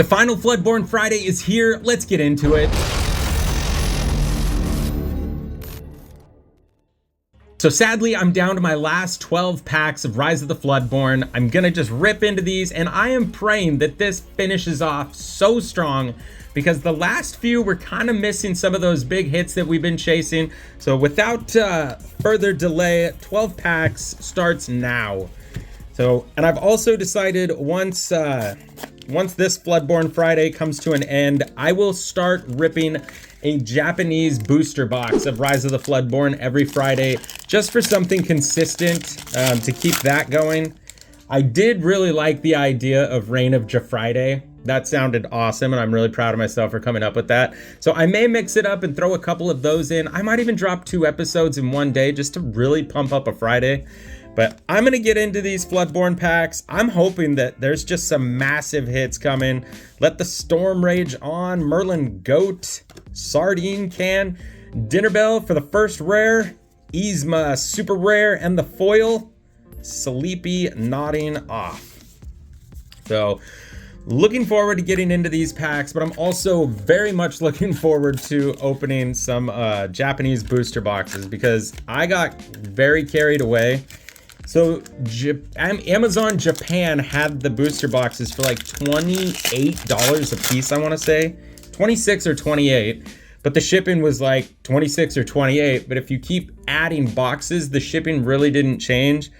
The Final Floodborn Friday is here. Let's get into it. So sadly, I'm down to my last 12 packs of Rise of the Floodborn. I'm gonna just rip into these, and I am praying that this finishes off so strong because the last few were kind of missing some of those big hits that we've been chasing. So without further delay, 12 packs starts now. So, and I've also decided once this Floodborn Friday comes to an end, I will start ripping a Japanese booster box of Rise of the Floodborn every Friday, just for something consistent to keep that going. I did really like the idea of Reign of Friday. That sounded awesome, and I'm really proud of myself for coming up with that. So I may mix it up and throw a couple of those in. I might even drop 2 episodes in one day just to really pump up a Friday. But I'm going to get into these Floodborn packs. I'm hoping that there's just some massive hits coming. Let the Storm Rage on, Merlin Goat, Sardine Can, Dinner Bell for the first rare, Yzma super rare, and the foil, Sleepy Nodding Off. So looking forward to getting into these packs, but I'm also very much looking forward to opening some Japanese booster boxes because I got very carried away. So Amazon Japan had the booster boxes for like $28 a piece, I want to say. 26 or 28, but the shipping was like 26 or 28. But if you keep adding boxes, the shipping really didn't change.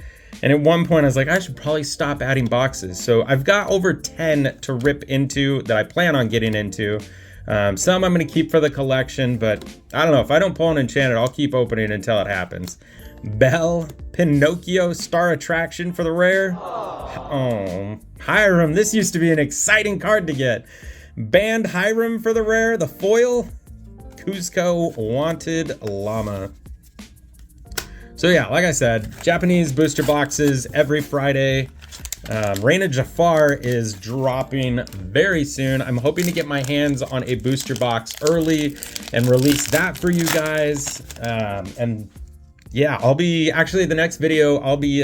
And at one point I was like, I should probably stop adding boxes. So I've got over 10 to rip into that I plan on getting into. Some I'm going to keep for the collection, but I don't know. If I don't pull an enchanted, I'll keep opening until it happens. Belle, Pinocchio, Star Attraction for the rare. Oh, Hiram. This used to be an exciting card to get. Band Hiram for the rare. The foil, Cusco Wanted Llama. So yeah, like I said, Japanese booster boxes every Friday. Reign of Jafar is dropping very soon. I'm hoping to get my hands on a booster box early and release that for you guys. And yeah, I'll be actually the next video, I'll be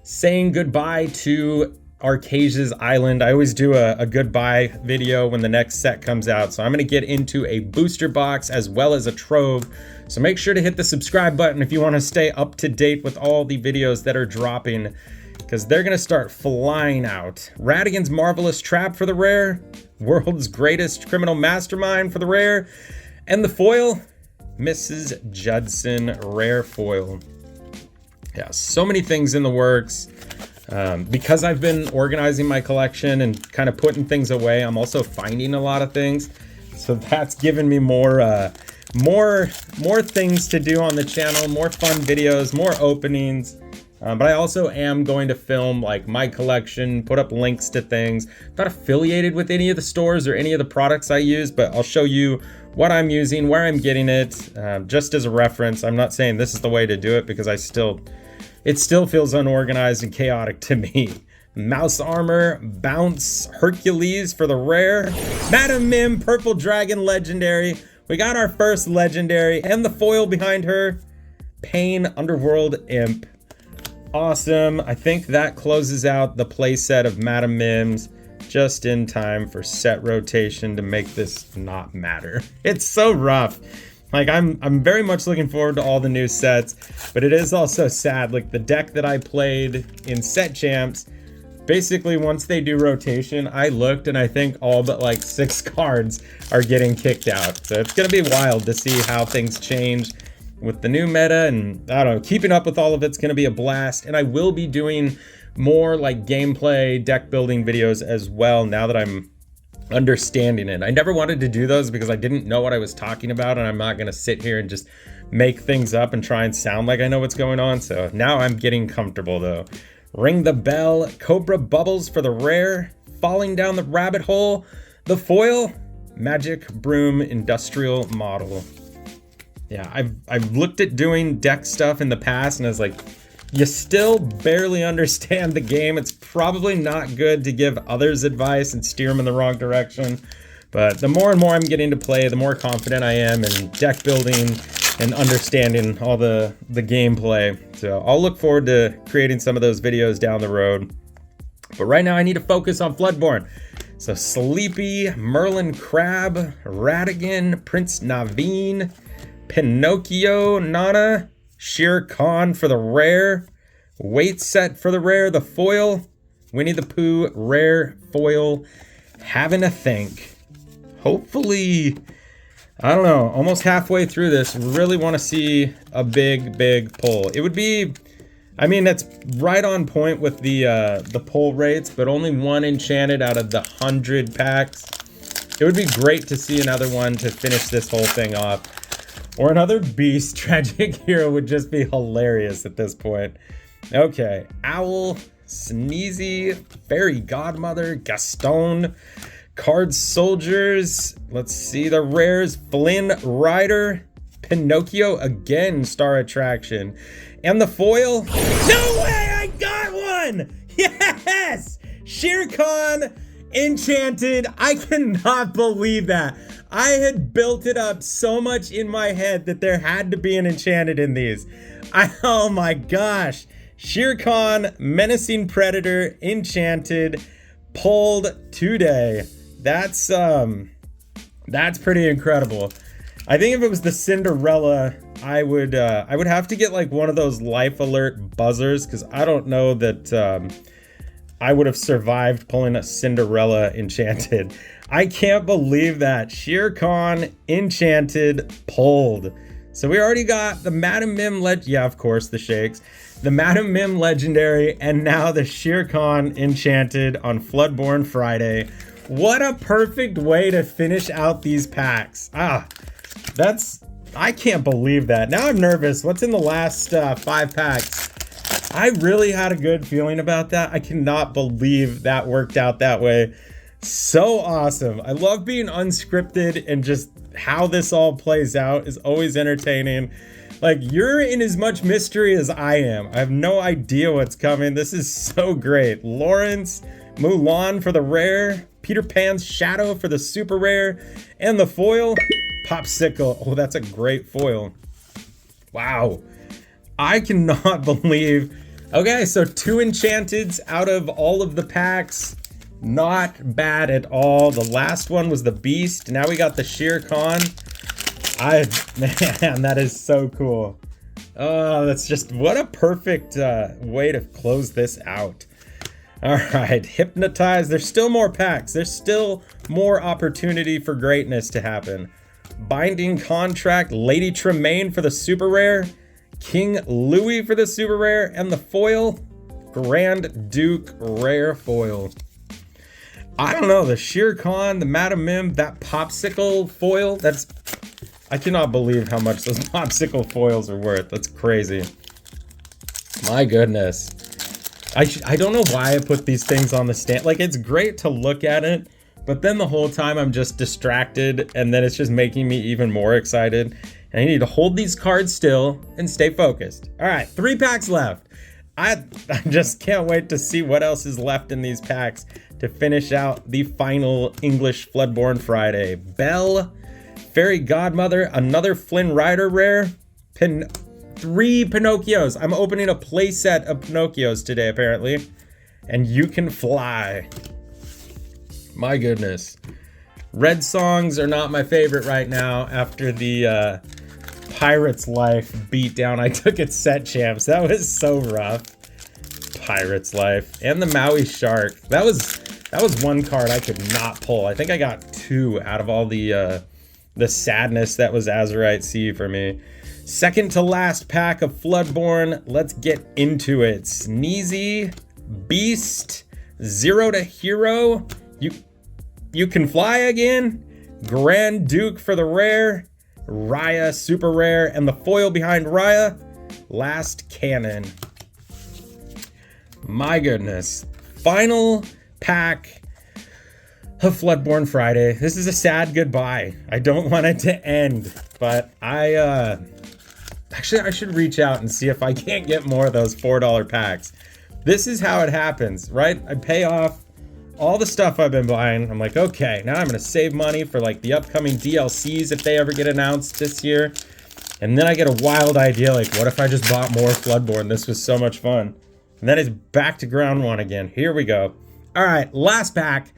saying goodbye to Arcasia's Island. I always do a goodbye video when the next set comes out. So I'm going to get into a booster box as well as a trove. So make sure to hit the subscribe button if you want to stay up to date with all the videos that are dropping, because they're going to start flying out. Radigan's Marvelous Trap for the rare, World's Greatest Criminal Mastermind for the rare, and the foil, Mrs. Judson rare foil. Yeah, so many things in the works. Because I've been organizing my collection and kind of putting things away, I'm also finding a lot of things. So that's given me more things to do on the channel, more fun videos, more openings. But I also am going to film like my collection, put up links to things. Not affiliated with any of the stores or any of the products I use, but I'll show you what I'm using, where I'm getting it, just as a reference. I'm not saying this is the way to do it because it still feels unorganized and chaotic to me. Mouse Armor, Bounce, Hercules for the rare, Madam Mim, Purple Dragon Legendary. We got our first Legendary, and the foil behind her, Pain Underworld Imp. Awesome. I think that closes out the playset of Madam Mims just in time for set rotation to make this not matter. It's so rough. Like I'm very much looking forward to all the new sets, but it is also sad. Like the deck that I played in set champs, basically once they do rotation, I looked and I think all but like 6 cards are getting kicked out. So it's gonna be wild to see how things change with the new meta, and I don't know, keeping up with all of it's gonna be a blast. And I will be doing more like gameplay deck building videos as well now that I'm understanding it. I never wanted to do those because I didn't know what I was talking about, and I'm not going to sit here and just make things up and try and sound like I know what's going on. So now I'm getting comfortable though. Ring the Bell, Cobra Bubbles for the rare, Falling Down the Rabbit Hole, the foil, Magic Broom Industrial Model. Yeah, I've looked at doing deck stuff in the past and I was like, you still barely understand the game. It's probably not good to give others advice and steer them in the wrong direction. But the more and more I'm getting to play, the more confident I am in deck building and understanding all the gameplay. So I'll look forward to creating some of those videos down the road. But right now I need to focus on Floodborn. So Sleepy, Merlin Crab, Radigan, Prince Naveen, Pinocchio, Nana, Shere Khan for the rare, Weight Set for the rare, the foil, Winnie the Pooh, rare, foil, Having a Think. Hopefully, I don't know, almost halfway through this, really want to see a big pull. It would be, I mean, that's right on point with the pull rates, but only one enchanted out of the 100 packs. It would be great to see another one to finish this whole thing off. Or another beast. Tragic Hero would just be hilarious at this point. Okay, Owl, Sneezy, Fairy Godmother, Gaston, Card Soldiers. Let's see the rares. Flynn Rider, Pinocchio again, Star Attraction. And the foil. No way, I got one! Yes! Shere Khan, Enchanted. I cannot believe that. I had built it up so much in my head that there had to be an enchanted in these. Oh my gosh. Shere Khan, Menacing Predator, Enchanted, pulled today. That's pretty incredible. I think if it was the Cinderella, I would have to get like one of those life alert buzzers, because I don't know that I would have survived pulling a Cinderella enchanted. I can't believe that. Shere Khan enchanted pulled. So we already got the Madam Mim yeah, of course, the shakes. The Madam Mim legendary, and now the Shere Khan enchanted on Floodborn Friday. What a perfect way to finish out these packs. I can't believe that. Now I'm nervous. What's in the last 5 packs? I really had a good feeling about that. I cannot believe that worked out that way. So awesome. I love being unscripted, and just how this all plays out is always entertaining. Like, you're in as much mystery as I am. I have no idea what's coming. This is so great. Lawrence, Mulan for the rare, Peter Pan's Shadow for the super rare, and the foil, Popsicle. Oh, that's a great foil. Wow. I cannot believe. Okay, so 2 enchanteds out of all of the packs. Not bad at all. The last one was the beast. Now we got the Shere Khan. Man, that is so cool. Oh, that's just, what a perfect way to close this out. All right, Hypnotize. There's still more packs. There's still more opportunity for greatness to happen. Binding Contract, Lady Tremaine for the super rare, King Louis for the super rare, and the foil, Grand Duke rare foil. I don't know, the Shere Khan, the Madam Mim, that Popsicle foil, I cannot believe how much those Popsicle foils are worth. That's crazy. My goodness. I don't know why I put these things on the stand. Like, it's great to look at it, but then the whole time I'm just distracted, and then it's just making me even more excited. And I need to hold these cards still and stay focused. All right, 3 packs left. I just can't wait to see what else is left in these packs to finish out the final English Floodborn Friday. Belle, Fairy Godmother, another Flynn Rider rare, 3 Pinocchios. I'm opening a playset of Pinocchios today, apparently. And You Can Fly. My goodness. Red songs are not my favorite right now after the Pirate's Life beatdown I took at Set Champs. That was so rough. Pirate's Life. And the Maui Shark. That was one card I could not pull. I think I got 2 out of all the sadness that was Azurite Sea for me. Second to last pack of Floodborn. Let's get into it. Sneezy, Beast, Zero to Hero. You Can Fly again. Grand Duke for the rare. Raya super rare, and the foil behind Raya, Last Cannon. My goodness. Final pack of Floodborn Friday. This is a sad goodbye. I don't want it to end, but actually I should reach out and see if I can't get more of those $4 packs. This is how it happens, right? I pay off all the stuff I've been buying. I'm like, okay, now I'm gonna save money for like the upcoming DLCs if they ever get announced this year. And then I get a wild idea, like, what if I just bought more Floodborn? This was so much fun. And then it's back to ground one again. Here we go. All right, last pack.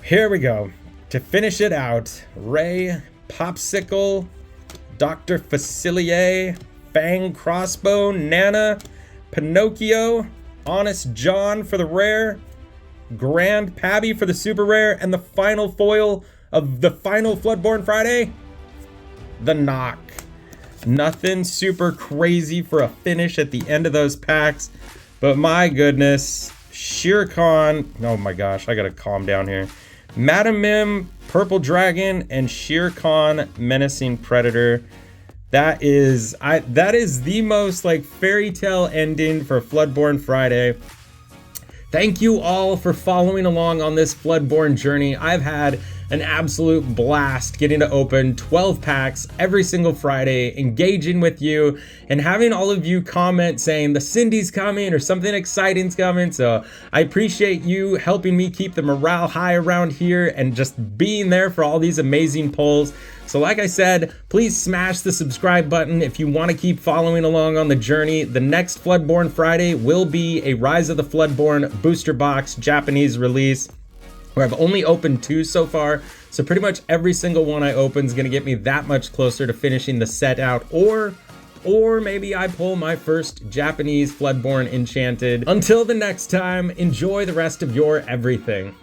Here we go. To finish it out, Ray, Popsicle, Dr. Facilier, Fang Crossbow, Nana, Pinocchio, Honest John for the rare, Grand Pabby for the super rare, and the final foil of the Final Floodborn Friday, the Knock. Nothing super crazy for a finish at the end of those packs, but my goodness, Shere Khan, oh my gosh, I gotta calm down here. Madam Mim, Purple Dragon, and Shere Khan, Menacing Predator. That is the most like fairy tale ending for Floodborn Friday. Thank you all for following along on this Floodborn journey. I've had an absolute blast getting to open 12 packs every single Friday, engaging with you, and having all of you comment saying the Cindy's coming or something exciting's coming. So I appreciate you helping me keep the morale high around here and just being there for all these amazing polls. So like I said, please smash the subscribe button if you want to keep following along on the journey. The next Floodborn Friday will be a Rise of the Floodborn booster box Japanese release, where I've only opened 2 so far. So pretty much every single one I open is going to get me that much closer to finishing the set out, or maybe I pull my first Japanese Floodborn Enchanted. Until the next time, enjoy the rest of your everything.